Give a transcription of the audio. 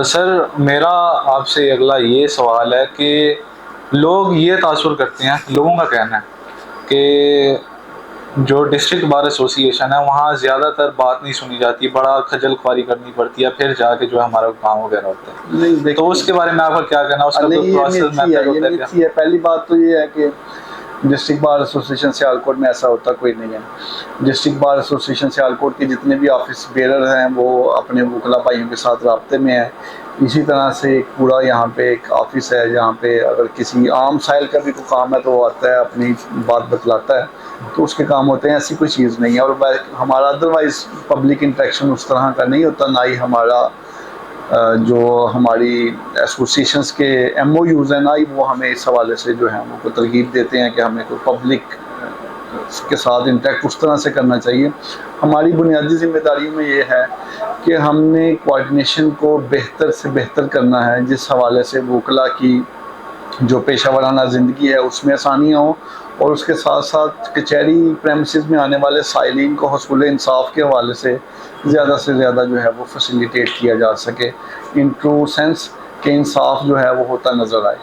Sir मेरा आपसे अगला ये सवाल है कि लोग ये तासुर करते हैं, लोगों का कहना है कि जो डिस्ट्रिक्ट बार एसोसिएशन है वहाँ ज़्यादातर बात नहीं सुनी जाती, बड़ा खजल ख्वारी करनी पड़ती है, फिर जाके जो है हमारा काम वगैरह होता है। नहीं तो देखिए, उसके बारे में आपका क्या कहना है? उसका नहीं कोई ये प्रोसेस मिथी है, मेथड ये होता है क्या? मिथी है। पहली बात तो ये है कि डिस्ट्रिक्ट बार एसोसिएशन सियालकोट में ऐसा होता कोई नहीं है। डिस्ट्रिक्ट बार एसोसिएशन सियालकोट के जितने भी ऑफिस बेरर हैं वो अपने वकला भाइयों के साथ राब्ते में हैं। इसी तरह से एक पूरा यहाँ पे एक ऑफिस है जहाँ पे अगर किसी आम साइल का भी कोई काम है तो वो आता है, अपनी बात बतलाता है, तो उसके काम होते हैं। ऐसी कोई चीज़ नहीं है। और हमारा अदरवाइज़ पब्लिक इंटरेक्शन उस तरह का नहीं होता, ना ही हमारा जो हमारी एसोसिएशंस के MOUs हैं ना ही वो हमें इस हवाले से जो है हमको तरगीब देते हैं कि हमें कोई पब्लिक के साथ इंटरेक्ट उस तरह से करना चाहिए। हमारी बुनियादी जिम्मेदारियों में ये है कि हमने कोऑर्डिनेशन को बेहतर से बेहतर करना है, जिस हवाले से वकला की जो पेशा वाराना ज़िंदगी है उसमें आसानियाँ हों, और उसके साथ साथ कचहरी प्रेमिसेस में आने वाले साइलिन को हसूल इंसाफ के हवाले से ज़्यादा जो है वो फैसिलिटेट किया जा सके, इन ट्रू सेंस कि इंसाफ जो है वो होता नज़र आए।